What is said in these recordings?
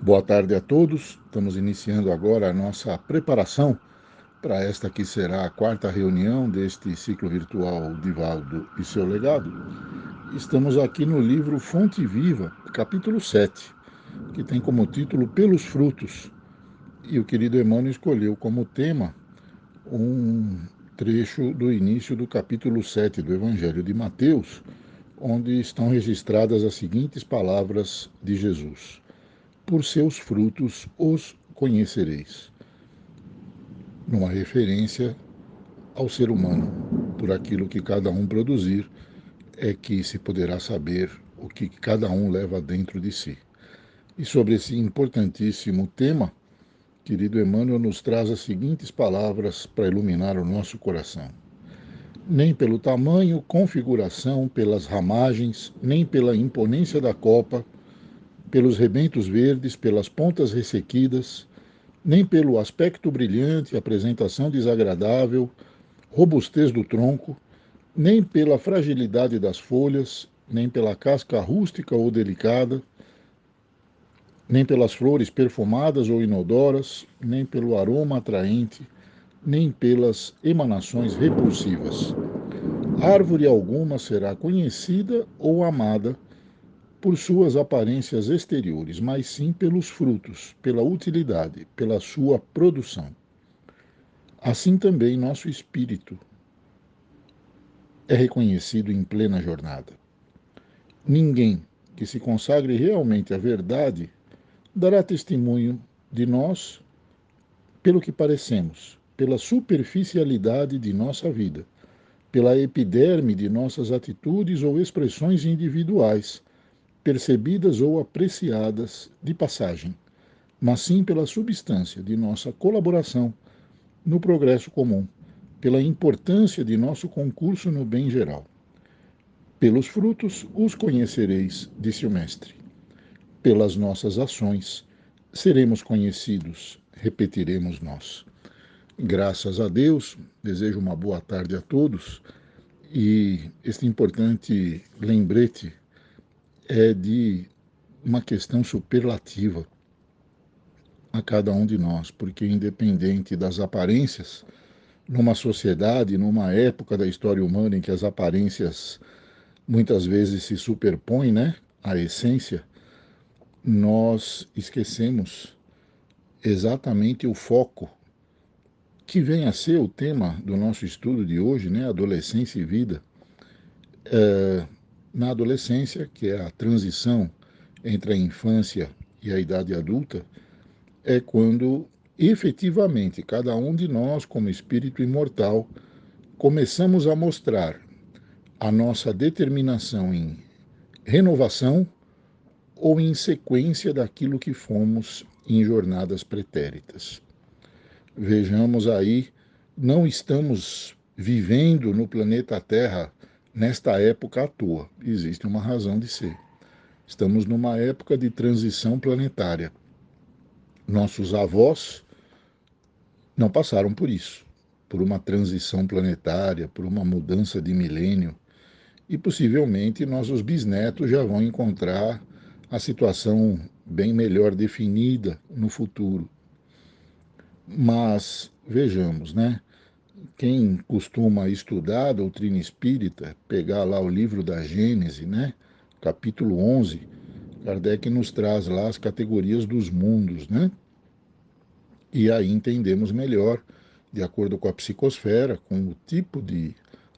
Boa tarde a todos. Estamos iniciando agora a nossa preparação para esta que será a quarta reunião deste ciclo virtual Divaldo e seu legado. Estamos aqui no livro Fonte Viva, capítulo 7, que tem como título Pelos Frutos. E o querido Emmanuel escolheu como tema um trecho do início do capítulo 7 do Evangelho de Mateus, onde estão registradas as seguintes palavras de Jesus: por seus frutos os conhecereis. Numa referência ao ser humano, por aquilo que cada um produzir, é que se poderá saber o que cada um leva dentro de si. E sobre esse importantíssimo tema, querido Emmanuel nos traz as seguintes palavras para iluminar o nosso coração: nem pelo tamanho, configuração, pelas ramagens, nem pela imponência da copa, pelos rebentos verdes, pelas pontas ressequidas, nem pelo aspecto brilhante, apresentação desagradável, robustez do tronco, nem pela fragilidade das folhas, nem pela casca rústica ou delicada, nem pelas flores perfumadas ou inodoras, nem pelo aroma atraente, nem pelas emanações repulsivas. Árvore alguma será conhecida ou amada por suas aparências exteriores, mas sim pelos frutos, pela utilidade, pela sua produção. Assim também nosso espírito é reconhecido em plena jornada. Ninguém que se consagre realmente à verdade dará testemunho de nós pelo que parecemos, pela superficialidade de nossa vida, pela epiderme de nossas atitudes ou expressões individuais, percebidas ou apreciadas de passagem, mas sim pela substância de nossa colaboração no progresso comum, pela importância de nosso concurso no bem geral. Pelos frutos os conhecereis, disse o Mestre. Pelas nossas ações seremos conhecidos, repetiremos nós. Graças a Deus, desejo uma boa tarde a todos e este importante lembrete é de uma questão superlativa a cada um de nós, porque independente das aparências, numa sociedade, numa época da história humana em que as aparências muitas vezes se superpõem, né, à essência, nós esquecemos exatamente o foco que vem a ser o tema do nosso estudo de hoje, né, adolescência e vida. Na adolescência, que é a transição entre a infância e a idade adulta, é quando efetivamente cada um de nós, como espírito imortal, começamos a mostrar a nossa determinação em renovação ou em sequência daquilo que fomos em jornadas pretéritas. Vejamos aí, não estamos vivendo no planeta Terra nesta época à toa. Existe uma razão de ser. Estamos numa época de transição planetária. Nossos avós não passaram por isso, por uma transição planetária, por uma mudança de milênio. E possivelmente nossos bisnetos já vão encontrar a situação bem melhor definida no futuro. Mas vejamos, né? Quem costuma estudar a doutrina espírita, pegar lá o livro da Gênese, né? Capítulo 11, Kardec nos traz lá as categorias dos mundos, né? E aí entendemos melhor, de acordo com a psicosfera, com o tipo de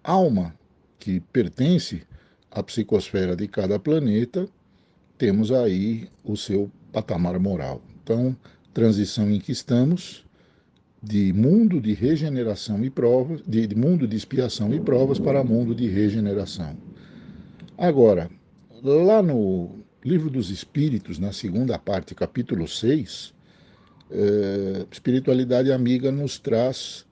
alma que pertence à psicosfera de cada planeta, temos aí o seu patamar moral. Então, transição em que estamos, de mundo de regeneração e provas, de mundo de expiação e provas para mundo de regeneração. Agora, lá no Livro dos Espíritos, na segunda parte, capítulo 6, Espiritualidade Amiga nos traz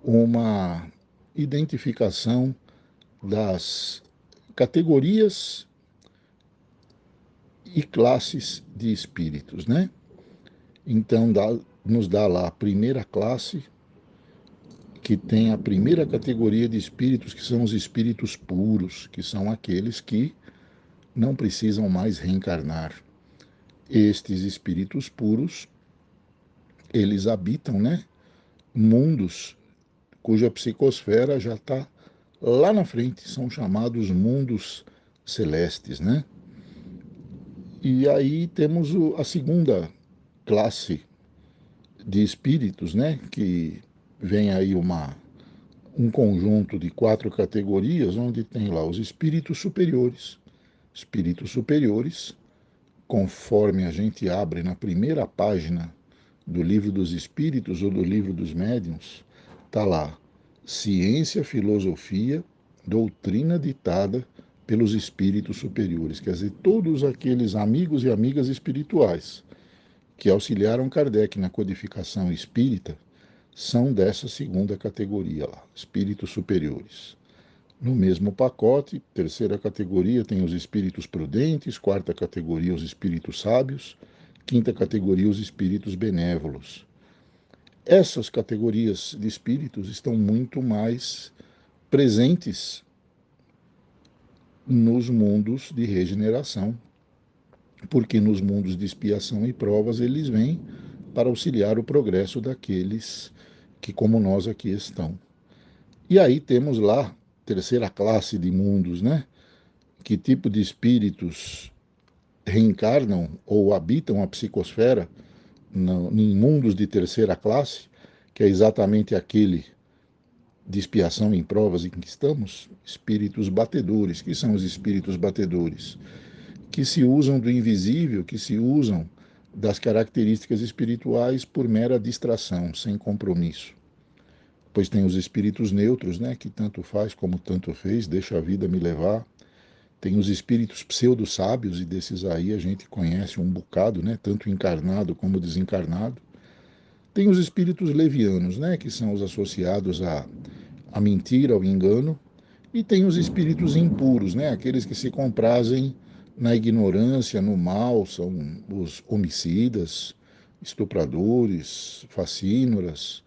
uma identificação das categorias e classes de espíritos, né? Então nos dá lá a primeira classe, que tem a primeira categoria de espíritos, que são os espíritos puros, que são aqueles que não precisam mais reencarnar. estes espíritos puros, eles habitam, né, mundos cuja psicosfera já está lá na frente, são chamados mundos celestes, né? E aí temos a segunda classe de espíritos, né, que vem aí um conjunto de 4 categorias, onde tem lá os espíritos superiores. Espíritos superiores, conforme a gente abre na primeira página do Livro dos Espíritos ou do Livro dos Médiuns, está lá: ciência, filosofia, doutrina ditada pelos espíritos superiores. Quer dizer, todos aqueles amigos e amigas espirituais que auxiliaram Kardec na codificação espírita são dessa segunda categoria lá, espíritos superiores. No mesmo pacote, terceira categoria tem os espíritos prudentes, quarta categoria os espíritos sábios, quinta categoria os espíritos benévolos. Essas categorias de espíritos estão muito mais presentes nos mundos de regeneração, porque nos mundos de expiação e provas eles vêm para auxiliar o progresso daqueles que, como nós aqui estão. E aí temos lá terceira classe de mundos, né? Que tipo de espíritos reencarnam ou habitam a psicosfera em mundos de terceira classe, que é exatamente aquele de expiação em provas em que estamos? Espíritos batedores. Que são os espíritos batedores? Que se usam do invisível, que se usam das características espirituais por mera distração, sem compromisso. Pois tem os espíritos neutros, né, que tanto faz como tanto fez, deixa a vida me levar. Tem os espíritos pseudo-sábios, e desses aí a gente conhece um bocado, né, tanto encarnado como desencarnado. Tem os espíritos levianos, né, que são os associados à mentira, ao engano. E tem os espíritos impuros, né, aqueles que se comprazem na ignorância, no mal, são os homicidas, estupradores, facínoras,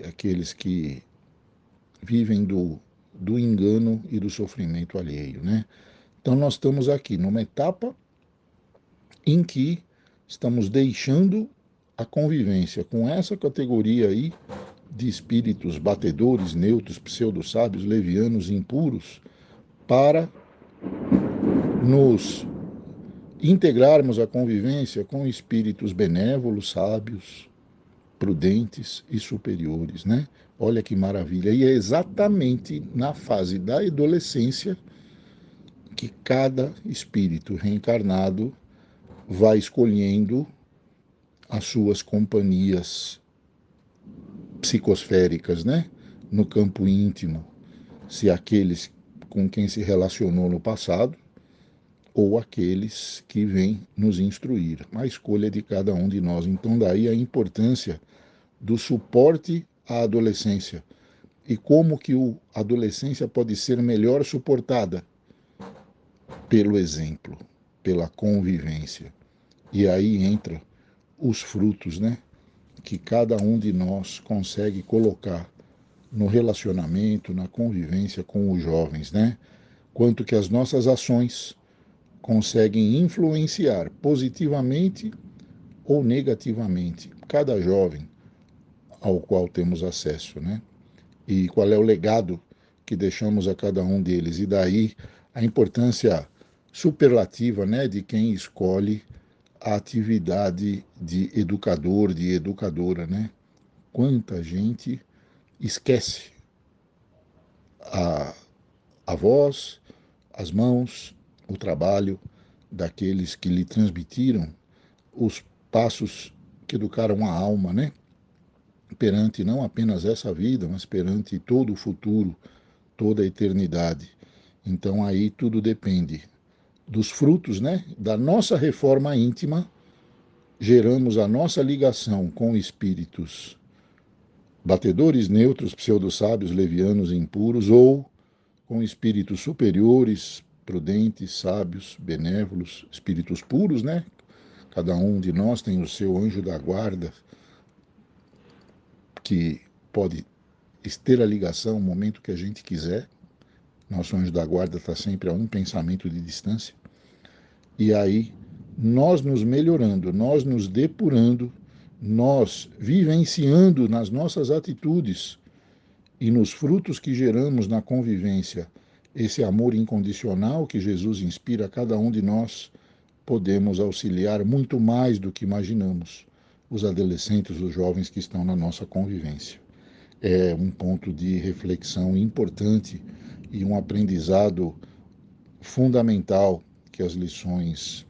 aqueles que vivem do engano e do sofrimento alheio, né? Então nós estamos aqui numa etapa em que estamos deixando a convivência com essa categoria aí de espíritos batedores, neutros, pseudo-sábios, levianos, impuros, para nos integrarmos a convivência com espíritos benévolos, sábios, prudentes e superiores, né? Olha que maravilha. E é exatamente na fase da adolescência que cada espírito reencarnado vai escolhendo as suas companhias psicosféricas, né? No campo íntimo, se aqueles com quem se relacionou no passado ou aqueles que vêm nos instruir. A escolha de cada um de nós. Então, daí a importância do suporte à adolescência e como que a adolescência pode ser melhor suportada pelo exemplo, pela convivência. E aí entra os frutos, né, que cada um de nós consegue colocar no relacionamento, na convivência com os jovens, né? Quanto que as nossas ações conseguem influenciar positivamente ou negativamente cada jovem ao qual temos acesso, né? E qual é o legado que deixamos a cada um deles. E daí a importância superlativa, né, de quem escolhe a atividade de educador, de educadora, né? Quanta gente esquece a, a voz, as mãos, o trabalho daqueles que lhe transmitiram os passos que educaram a alma, né? Perante não apenas essa vida, mas perante todo o futuro, toda a eternidade. Então aí tudo depende dos frutos, né? Da nossa reforma íntima, geramos a nossa ligação com espíritos batedores, neutros, pseudo-sábios, levianos, impuros, ou com espíritos superiores, prudentes, sábios, benévolos, espíritos puros, né? Cada um de nós tem o seu anjo da guarda, que pode ter a ligação no momento que a gente quiser. Nosso anjo da guarda está sempre a um pensamento de distância. E aí nós nos melhorando, nós nos depurando, nós vivenciando nas nossas atitudes e nos frutos que geramos na convivência esse amor incondicional que Jesus inspira a cada um de nós, podemos auxiliar muito mais do que imaginamos os adolescentes, os jovens que estão na nossa convivência. É um ponto de reflexão importante e um aprendizado fundamental que as lições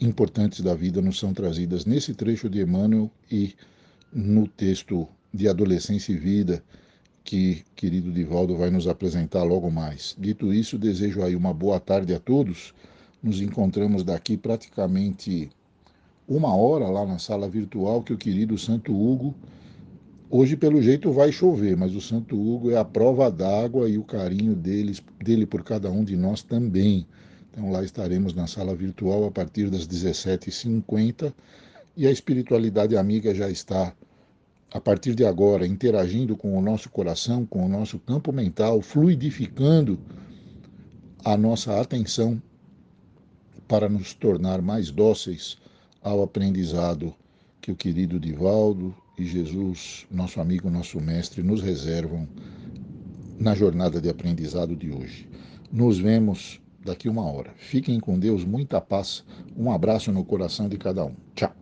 importantes da vida nos são trazidas nesse trecho de Emmanuel e no texto de Adolescência e Vida que querido Divaldo vai nos apresentar logo mais. Dito isso, desejo aí uma boa tarde a todos. Nos encontramos daqui praticamente uma hora lá na sala virtual que o querido Santo Hugo, hoje pelo jeito vai chover, mas o Santo Hugo é a prova d'água e o carinho dele por cada um de nós também. Então lá estaremos na sala virtual a partir das 17h50 e a espiritualidade amiga já está a partir de agora, interagindo com o nosso coração, com o nosso campo mental, fluidificando a nossa atenção para nos tornar mais dóceis ao aprendizado que o querido Divaldo e Jesus, nosso amigo, nosso mestre, nos reservam na jornada de aprendizado de hoje. Nos vemos daqui uma hora. Fiquem com Deus, muita paz, um abraço no coração de cada um. Tchau.